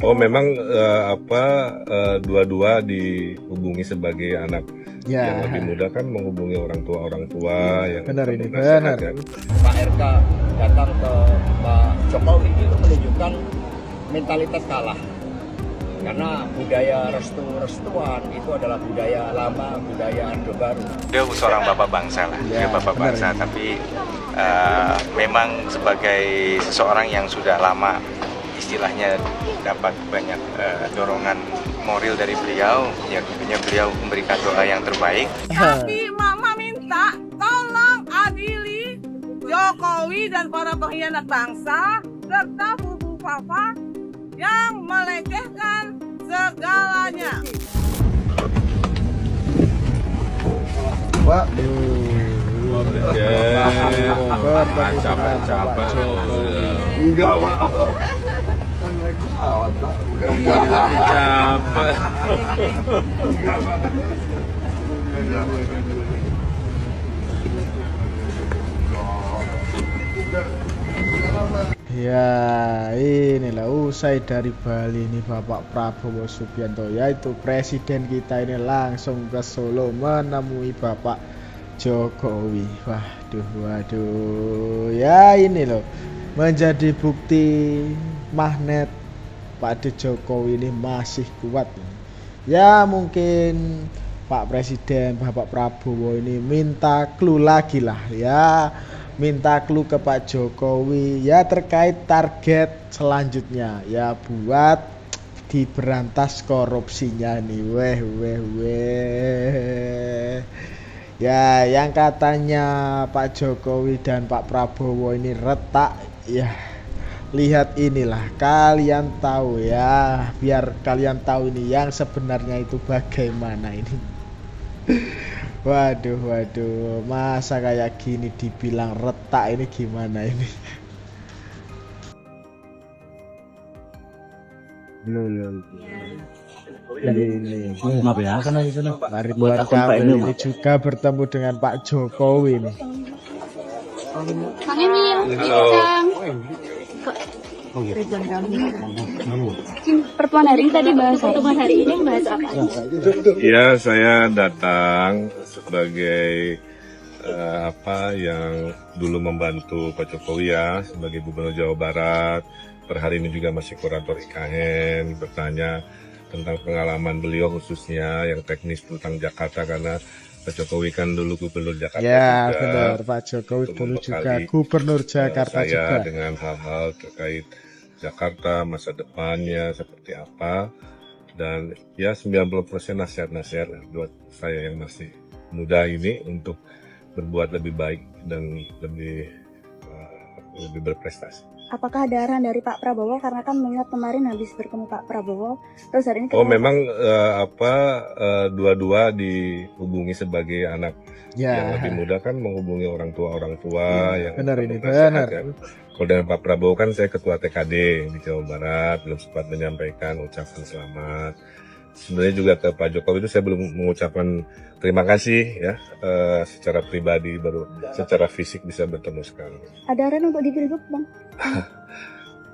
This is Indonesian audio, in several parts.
Oh memang dua-dua dihubungi sebagai anak yang Ya, lebih muda kan menghubungi orang tua yang benar penuh ini, nasihat benar. kan. Pak RK datang ke Pak Jokowi itu menunjukkan mentalitas kalah, karena budaya restuan itu adalah budaya lama, budaya Orde Baru. Dia seorang bapak bangsa lah, dia Ya, bapak benar bangsa, ini. tapi memang sebagai seseorang yang sudah lama istilahnya dapat banyak dorongan moral dari beliau, ya tentunya beliau memberikan doa yang terbaik. Tapi Mama minta tolong adili Jokowi dan para pengkhianat bangsa serta Bubu Papa yang melecehkan segalanya. Ya, inilah usai dari Bali ini Bapak Prabowo Subianto, yaitu presiden kita ini langsung ke Solo menemui Bapak Jokowi. Waduh, ya ini loh menjadi bukti magnet Pak Jokowi ini masih kuat. Ya mungkin Pak Presiden Bapak Prabowo ini minta clue lagi lah ya, minta clue ke Pak Jokowi ya terkait target selanjutnya ya buat diberantas korupsinya nih. Ya yang katanya Pak Jokowi dan Pak Prabowo ini retak ya, lihat inilah, kalian tahu ya, biar kalian tahu ini yang sebenarnya itu bagaimana ini. Waduh, masa kayak gini dibilang retak, ini gimana ini? Ini Maaf ya, karena itu Ridwan Kamil ini juga bertemu dengan Pak Jokowi nih. Kang Emil, Kang. Pertemuan hari ini tadi bahas pertemuan hari ini bahas apa? Ya saya datang sebagai yang dulu membantu Pak Jokowi ya sebagai Gubernur Jawa Barat. Per hari ini juga masih kurator IKN, bertanya tentang pengalaman beliau khususnya yang teknis tentang Jakarta, karena Pak Jokowi kan dulu Gubernur Jakarta Ya juga. benar, Pak Jokowi Untuk dulu juga membekali, Gubernur Jakarta saya juga. dengan hal-hal terkait Jakarta, masa depannya seperti apa, dan ya 90% nasihat-nasihat buat saya yang masih muda ini untuk berbuat lebih baik dan lebih berprestasi. Apakah ada arahan dari Pak Prabowo, karena kan mengingat kemarin habis bertemu Pak Prabowo, terus hari ini Oh ketemu memang dua-dua dihubungi sebagai anak yang Ya, lebih muda kan menghubungi orang tua yang benar penuh ini, nasihat benar. kan. Kalau dengan Pak Prabowo kan saya ketua TKD di Jawa Barat, belum sempat menyampaikan ucapan selamat. Sebenarnya juga ke Pak Jokowi itu saya belum mengucapkan terima kasih ya secara pribadi, baru secara fisik bisa bertemu sekarang. ada arahan untuk di Pilgub, Bang?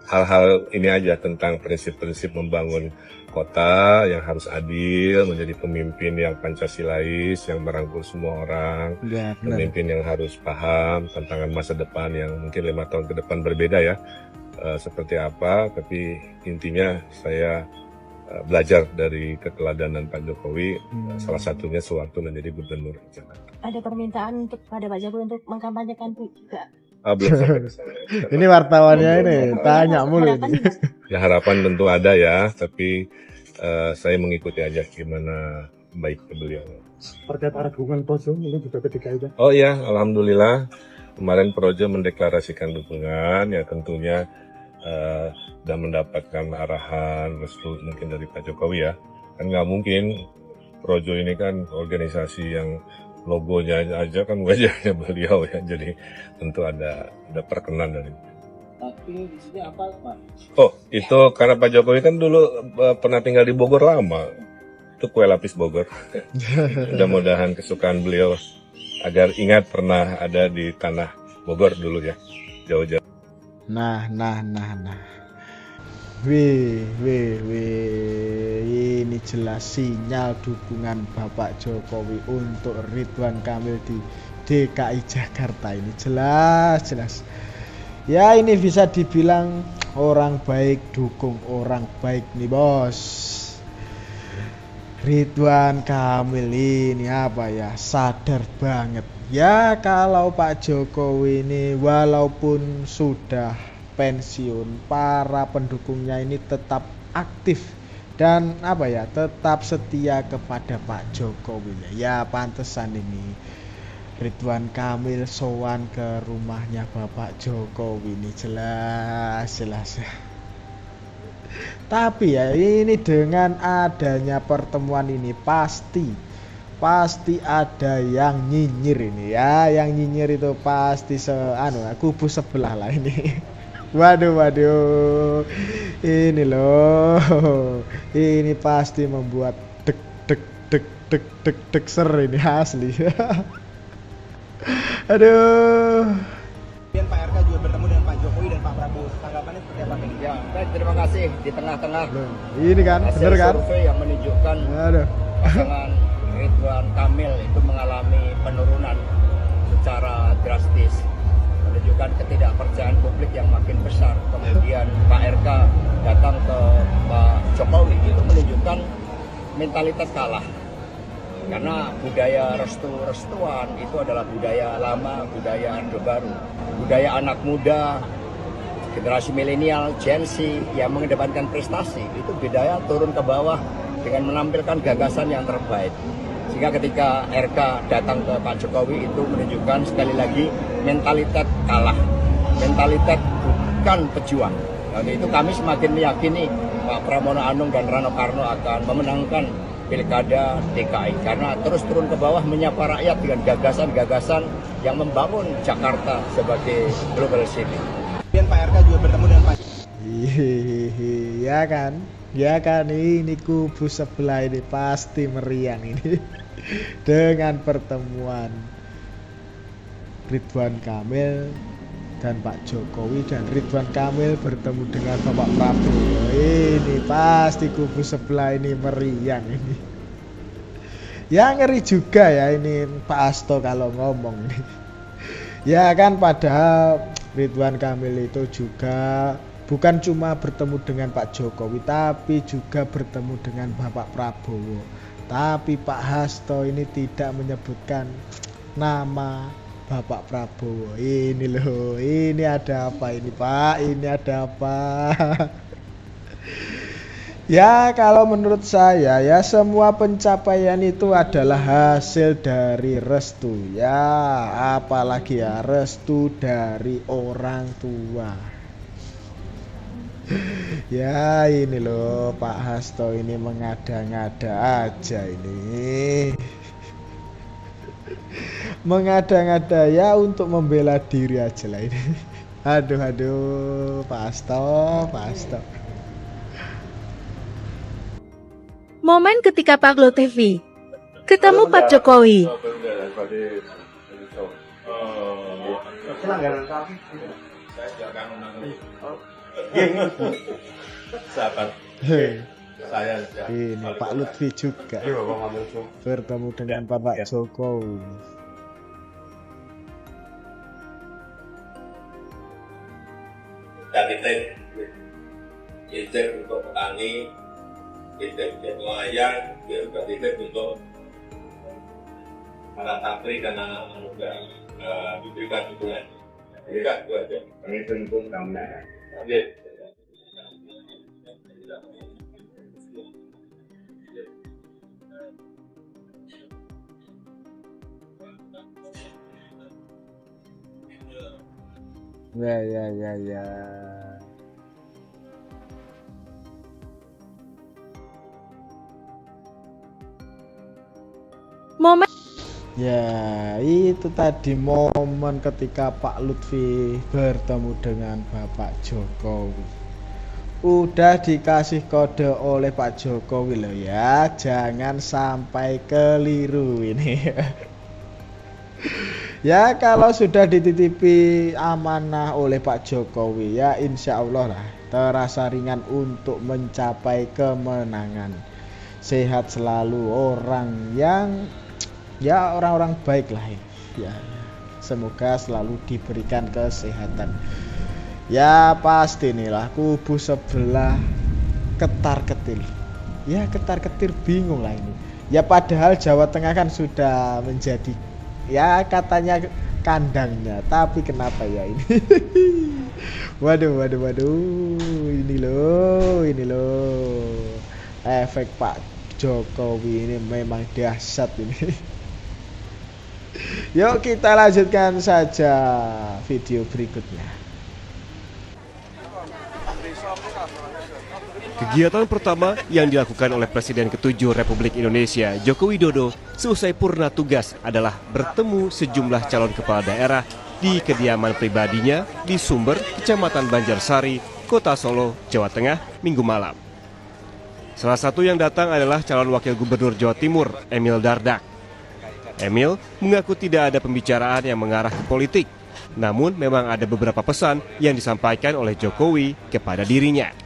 Hal-hal ini aja tentang prinsip-prinsip membangun kota yang harus adil, menjadi pemimpin yang Pancasilais, yang merangkul semua orang, Ya benar. pemimpin yang harus paham tantangan masa depan yang mungkin 5 tahun ke depan berbeda ya, seperti apa, tapi intinya saya belajar dari keteladanan Pak Jokowi, salah satunya sewaktu menjadi Gubernur Jakarta. Ada permintaan untuk pada Pak Jokowi untuk mengkampanyekan juga. Belum sampai ke sana. Ini wartawannya ini tanya mulu ini. Ya harapan tentu ada ya, tapi saya mengikuti aja gimana baik ke beliau. terkait arah dukungan Projo ini juga ketika itu. Oh iya, alhamdulillah kemarin Projo mendeklarasikan dukungan, ya tentunya dan mendapatkan arahan restu mungkin dari Pak Jokowi ya. Kan nggak mungkin, Projo ini kan organisasi yang logonya aja kan wajahnya beliau ya, jadi tentu ada perkenan dari. Tapi di sini apa, Pak? Oh, itu karena Pak Jokowi kan dulu pernah tinggal di Bogor lama. Itu kue lapis Bogor. Mudah-mudahan kesukaan beliau agar ingat pernah ada di tanah Bogor dulu ya. Jauh-jauh. Nah. Ini jelas sinyal dukungan Bapak Jokowi untuk Ridwan Kamil di DKI Jakarta ini jelas. Ya ini bisa dibilang orang baik dukung orang baik nih bos. Ridwan Kamil ini apa ya, sadar banget. Ya kalau Pak Jokowi ini walaupun sudah pensiun, para pendukungnya ini tetap aktif dan apa ya, tetap setia kepada Pak Jokowi. Ya pantesan ini Ridwan Kamil sowan ke rumahnya Bapak Jokowi ini jelas. Tapi ya ini dengan adanya pertemuan ini pasti ada yang nyinyir ini ya. Yang nyinyir itu pasti kubu sebelah lah ini. Waduh. Ini loh. Ini pasti membuat deg ser ini asli. Aduh. Pak RK juga bertemu dengan Pak Jokowi dan Pak Prabowo. Tanggapannya seperti apa nih? Ya, baik, terima kasih. Di tengah-tengah ini kan hasil bener kan? survei yang menunjukkan pasangan Ridwan Kamil itu mengalami penurunan secara drastis, menunjukkan ketidakpercayaan publik yang makin besar. Kemudian Pak RK datang ke Pak Jokowi itu menunjukkan mentalitas kalah. Karena budaya restuan itu adalah budaya lama, budaya Orde Baru, budaya anak muda, generasi milenial, Gen Z yang mengedepankan prestasi. Itu budaya turun ke bawah dengan menampilkan gagasan yang terbaik. Sehingga ketika RK datang ke Pak Jokowi itu menunjukkan sekali lagi mentalitas kalah, mentalitas bukan pejuang. Dan itu kami semakin meyakini Pak Pramono Anung dan Rano Karno akan memenangkan Pilkada DKI karena terus turun ke bawah menyapa rakyat dengan gagasan-gagasan yang membangun Jakarta sebagai global city. Dan Pak RK juga bertemu dengan Pak. Ya kan ini kubu sebelah ini pasti meriang ini dengan pertemuan Ridwan Kamil dan Pak Jokowi, dan Ridwan Kamil bertemu dengan Bapak Prabowo. Ini pasti kubu sebelah ini meriang ini. Ya ngeri juga ya ini Pak Hasto kalau ngomong ini. Ya kan padahal Ridwan Kamil itu juga bukan cuma bertemu dengan Pak Jokowi, tapi juga bertemu dengan Bapak Prabowo. Tapi Pak Hasto ini tidak menyebutkan nama Bapak Prabowo. Ini loh, ini ada apa ini Pak? Ini ada apa? Ya kalau menurut saya ya semua pencapaian itu adalah hasil dari restu. Ya apalagi ya restu dari orang tua. Ya ini loh Pak Hasto ini mengada-ngada aja ini. Mengada-ngada ya untuk membela diri aja lah ini. Aduh Pak Hasto. Momen ketika Pak Glo TV ketemu Pak Jokowi. Ini Pak Lutfi juga bertemu dengan Bapak Jokowi. Dan titip untuk petani, titip untuk nelayan, juga titip untuk para santri dan anak-anak muda diberikan dukungan. Enggak, itu aja. Kami dukung kamu. Ya. Momen. Ya, itu tadi momen ketika Pak Lutfi bertemu dengan Bapak Jokowi. Udah dikasih kode oleh Pak Jokowi loh ya, jangan sampai keliru ini. Ya kalau sudah dititipi amanah oleh Pak Jokowi ya insya Allah lah terasa ringan untuk mencapai kemenangan. Sehat selalu orang-orang baik lah ya. Semoga selalu diberikan kesehatan. Ya pasti inilah kubu sebelah ketar-ketir. Ya ketar-ketir bingung lah ini. Ya padahal Jawa Tengah kan sudah menjadi ya katanya kandangnya, tapi kenapa ya ini? Waduh, ini loh. Efek Pak Jokowi ini memang dahsyat ini. Yuk kita lanjutkan saja video berikutnya. Kegiatan pertama yang dilakukan oleh Presiden ke-7 Republik Indonesia, Joko Widodo, seusai purna tugas adalah bertemu sejumlah calon kepala daerah di kediaman pribadinya di Sumber, Kecamatan Banjarsari, Kota Solo, Jawa Tengah, Minggu malam. Salah satu yang datang adalah calon Wakil Gubernur Jawa Timur, Emil Dardak. Emil mengaku tidak ada pembicaraan yang mengarah ke politik, namun memang ada beberapa pesan yang disampaikan oleh Jokowi kepada dirinya.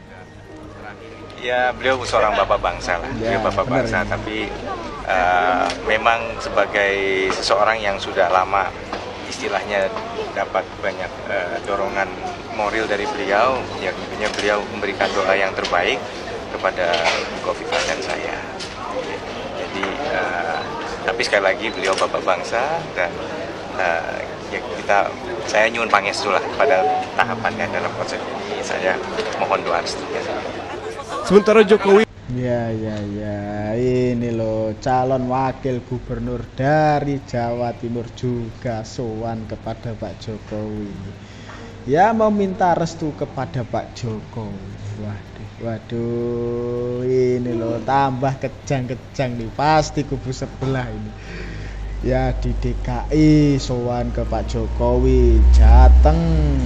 Ya, beliau seorang bapak bangsa lah, beliau bapak bangsa, tapi memang sebagai seseorang yang sudah lama istilahnya dapat banyak dorongan moral dari beliau, ya tentunya beliau memberikan doa yang terbaik kepada Khofifah dan saya. Jadi, tapi sekali lagi beliau bapak bangsa dan ya saya nyuwun pangestu lah pada tahapannya dalam konsep ini, saya mohon doa restunya. Sementara Jokowi Ya, ini loh calon wakil gubernur dari Jawa Timur juga sowan kepada Pak Jokowi. Ya meminta restu kepada Pak Jokowi. Waduh, ini loh tambah kejang-kejang nih, pasti kubu sebelah ini. Ya di DKI sowan ke Pak Jokowi, Jateng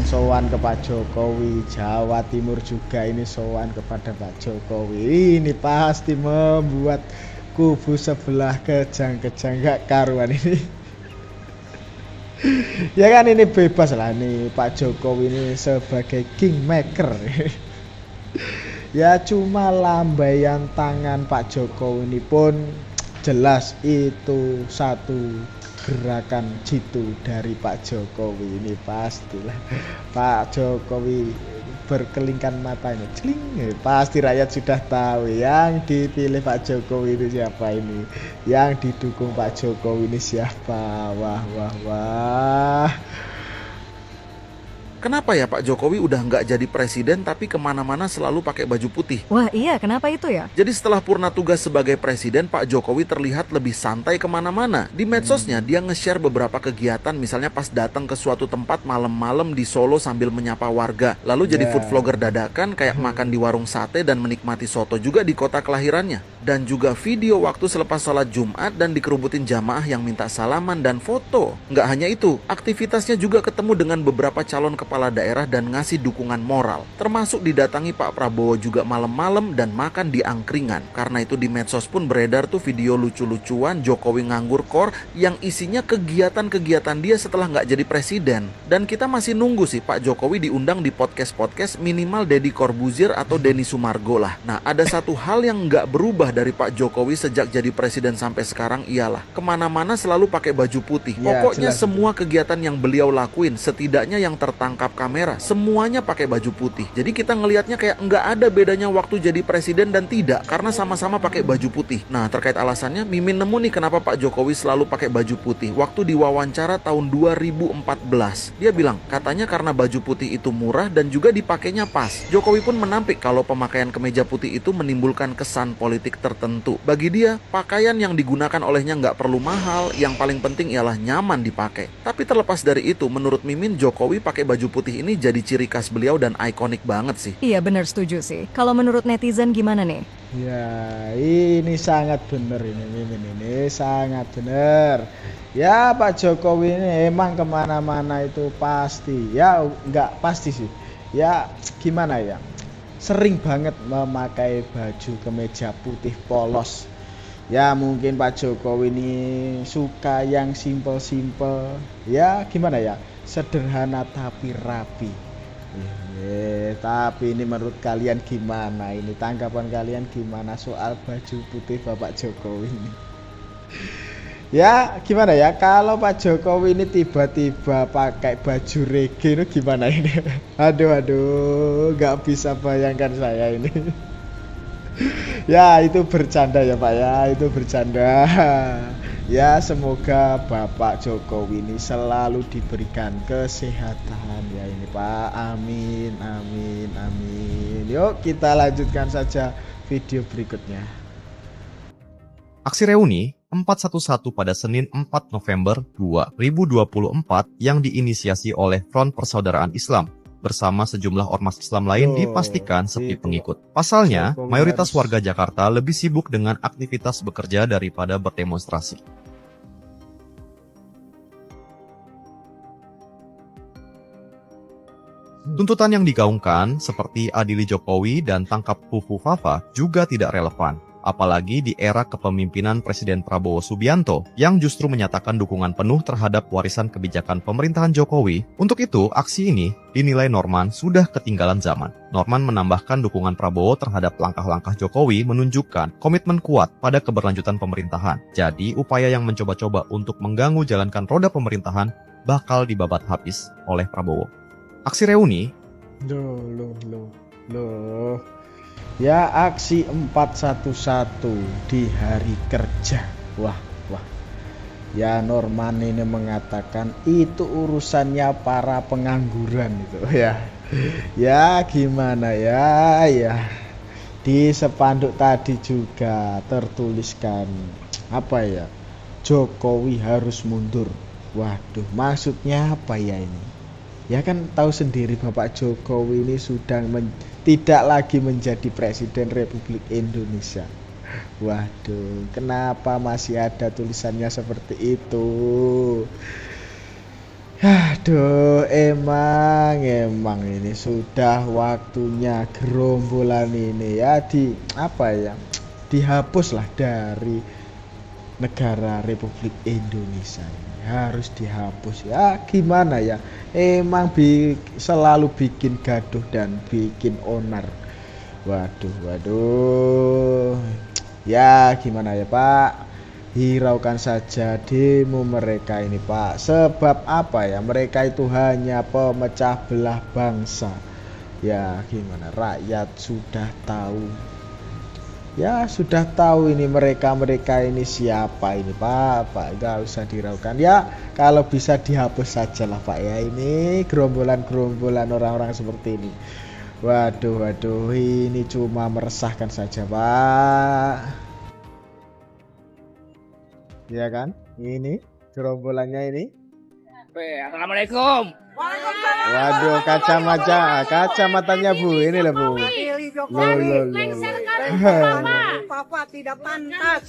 sowan ke Pak Jokowi, Jawa Timur juga ini sowan kepada Pak Jokowi. Ini pasti membuat kubu sebelah kejang-kejang gak karuan ini. Ya kan ini bebas lah nih Pak Jokowi ini sebagai kingmaker. Ya cuma lambaian tangan Pak Jokowi ini pun jelas itu satu gerakan jitu dari Pak Jokowi ini, pastilah Pak Jokowi berkelingkan matanya, celing, pasti rakyat sudah tahu yang dipilih Pak Jokowi ini siapa ini, yang didukung Pak Jokowi ini siapa. Wah. Kenapa ya Pak Jokowi udah nggak jadi presiden tapi kemana-mana selalu pakai baju putih? Wah iya, kenapa itu ya? Jadi setelah purna tugas sebagai presiden, Pak Jokowi terlihat lebih santai kemana-mana. Di medsosnya dia nge-share beberapa kegiatan, misalnya pas datang ke suatu tempat malam-malam di Solo sambil menyapa warga. Lalu jadi food vlogger dadakan kayak makan di warung sate dan menikmati soto juga di kota kelahirannya. Dan juga video waktu selepas sholat Jumat dan dikerubutin jamaah yang minta salaman dan foto. Nggak hanya itu, aktivitasnya juga ketemu dengan beberapa calon kepala daerah dan ngasih dukungan moral. Termasuk didatangi Pak Prabowo juga malam-malam dan makan di angkringan. Karena itu di medsos pun beredar tuh video lucu-lucuan Jokowi nganggur kor yang isinya kegiatan-kegiatan dia setelah nggak jadi presiden. Dan kita masih nunggu sih Pak Jokowi diundang di podcast-podcast minimal Deddy Corbuzier atau Denny Sumargo lah. Nah ada satu hal yang nggak berubah dari Pak Jokowi sejak jadi presiden sampai sekarang ialah kemana-mana selalu pakai baju putih. Pokoknya semua kegiatan yang beliau lakuin, setidaknya yang tertangkap kamera, semuanya pakai baju putih. Jadi kita ngelihatnya kayak nggak ada bedanya waktu jadi presiden dan tidak, karena sama-sama pakai baju putih. Nah terkait alasannya, Mimin nemu nih kenapa Pak Jokowi selalu pakai baju putih. Waktu diwawancara tahun 2014, dia bilang katanya karena baju putih itu murah dan juga dipakainya pas. Jokowi pun menampik kalau pemakaian kemeja putih itu menimbulkan kesan politik tertentu. Bagi dia, pakaian yang digunakan olehnya nggak perlu mahal, yang paling penting ialah nyaman dipakai. Tapi terlepas dari itu, menurut Mimin, Jokowi pakai baju putih ini jadi ciri khas beliau dan ikonik banget sih. Iya benar, setuju sih. Kalau menurut netizen gimana nih? Ya ini sangat benar ini Mimin, ini sangat benar. Ya Pak Jokowi ini emang kemana-mana itu pasti, ya nggak pasti sih. Ya gimana ya, sering banget memakai baju kemeja putih polos. Ya mungkin Pak Jokowi ini suka yang simple-simple. Ya gimana ya, sederhana tapi rapi. Tapi ini menurut kalian gimana? Ini tanggapan kalian gimana soal baju putih Bapak Jokowi ini? Ya gimana ya, kalau Pak Jokowi ini tiba-tiba pakai baju reggae itu gimana ini? Aduh, nggak bisa bayangkan saya ini. Ya itu bercanda ya Pak ya, itu bercanda. Ya semoga Bapak Jokowi ini selalu diberikan kesehatan ya ini Pak. Amin, amin, amin. Yuk kita lanjutkan saja video berikutnya. Aksi reuni 411 pada Senin 4 November 2024 yang diinisiasi oleh Front Persaudaraan Islam bersama sejumlah ormas Islam lain dipastikan sepi pengikut. Pasalnya, mayoritas warga Jakarta lebih sibuk dengan aktivitas bekerja daripada berdemonstrasi. Tuntutan yang digaungkan seperti adili Jokowi dan tangkap Fufu Fafa juga tidak relevan. Apalagi di era kepemimpinan Presiden Prabowo Subianto yang justru menyatakan dukungan penuh terhadap warisan kebijakan pemerintahan Jokowi. Untuk itu, aksi ini dinilai Norman sudah ketinggalan zaman. Norman menambahkan dukungan Prabowo terhadap langkah-langkah Jokowi menunjukkan komitmen kuat pada keberlanjutan pemerintahan. Jadi, upaya yang mencoba-coba untuk mengganggu jalankan roda pemerintahan bakal dibabat habis oleh Prabowo. Aksi reuni Loh. Ya aksi 411 di hari kerja. Wah. Ya Norman ini mengatakan itu urusannya para pengangguran itu ya. Ya gimana ya. Di spanduk tadi juga tertuliskan apa ya? Jokowi harus mundur. Waduh, maksudnya apa ya ini? Ya kan tahu sendiri Bapak Jokowi ini sudah tidak lagi menjadi Presiden Republik Indonesia. Waduh, kenapa masih ada tulisannya seperti itu? Aduh, emang ini sudah waktunya gerombolan ini ya dihapuslah dari negara Republik Indonesia ini. Harus dihapus ya, gimana ya, emang selalu bikin gaduh dan bikin onar. Waduh, ya gimana ya Pak, hiraukan saja demo mereka ini Pak. Sebab apa ya, mereka itu hanya pemecah belah bangsa. Ya gimana, rakyat sudah tahu. Ya sudah tahu ini mereka ini siapa ini Pak, gak usah diraukan ya, kalau bisa dihapus saja lah Pak ya, ini gerombolan orang-orang seperti ini. Waduh, ini cuma meresahkan saja Pak. Ya kan, ini gerombolannya ini. Assalamualaikum. Waduh, kacamatanya Bu, ini loh Bu. Papa tidak pantas.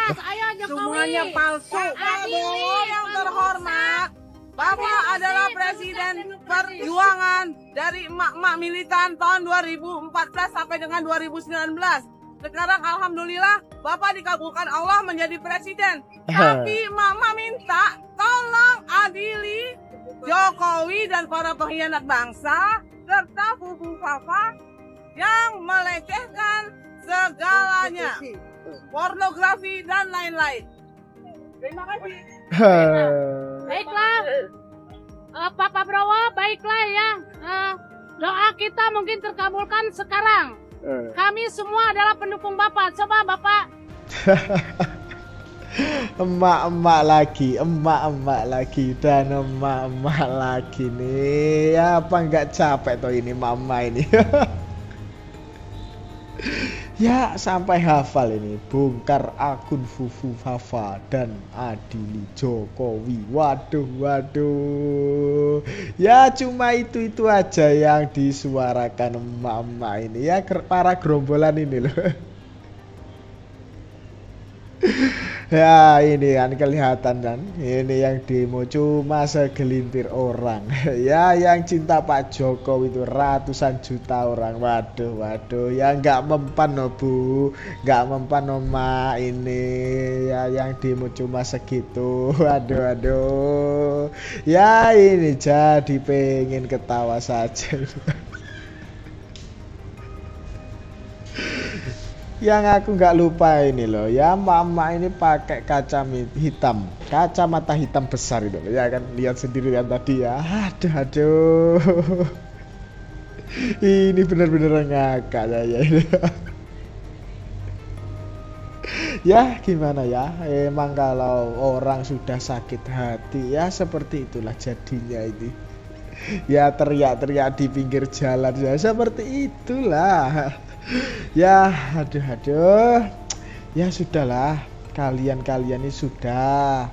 Ayo Jokowi. Semuanya palsu. Prabowo yang terhormat, Bapak adalah Presiden Perjuangan dari emak-emak militan tahun 2014 sampai dengan 2019. Sekarang alhamdulillah Bapak dikabulkan Allah menjadi presiden. Tapi Mama minta tolong adili Jokowi dan para pengkhianat bangsa serta Fufu Fafa yang melecehkan segalanya, pornografi dan lain-lain. Terima kasih. Baiklah, Pak Prabowo, baiklah ya. Doa kita mungkin terkabulkan sekarang. Kami semua adalah pendukung Bapak. Coba Bapak. emak-emak lagi dan emak-emak lagi nih. Apa nggak capek toh ini mama ini? Ya sampai hafal ini, bongkar akun Fufu Fafa dan adili Jokowi. Waduh. Ya cuma itu aja yang disuarakan emak-emak ini ya, para gerombolan ini loh. Ya ini kan kelihatan kan, ini yang demo cuma segelintir orang. Ya yang cinta Pak Jokowi itu ratusan juta orang. Waduh, ya nggak mempan no Bu, nggak mempan no Ma, ini ya yang demo cuma segitu. Aduh, ya ini jadi pengen ketawa saja. Yang aku nggak lupa ini loh, ya mama ini pakai kacamata hitam besar itu loh, ya kan, lihat sendiri kan tadi ya. Aduh, ini benar-benar ngakak saya ini. Ya gimana ya, emang kalau orang sudah sakit hati ya seperti itulah jadinya ini. Ya teriak-teriak di pinggir jalan ya seperti itulah. Ya aduh, ya sudahlah, kalian ini sudah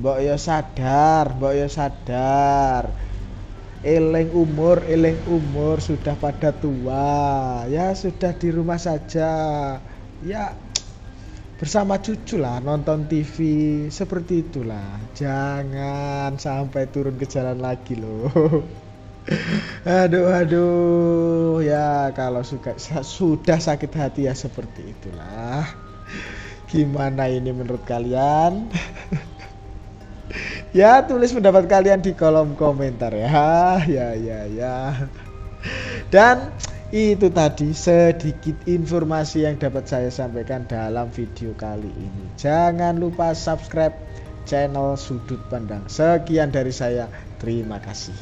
mbok ya sadar, eleng umur sudah pada tua, ya sudah di rumah saja, ya bersama cucu lah, nonton TV, seperti itulah, jangan sampai turun ke jalan lagi loh. Aduh, ya kalau sudah sakit hati ya seperti itulah. Gimana ini menurut kalian? Ya tulis pendapat kalian di kolom komentar ya. Dan itu tadi sedikit informasi yang dapat saya sampaikan dalam video kali ini. Jangan lupa subscribe channel Sudut Pandang. Sekian dari saya, terima kasih.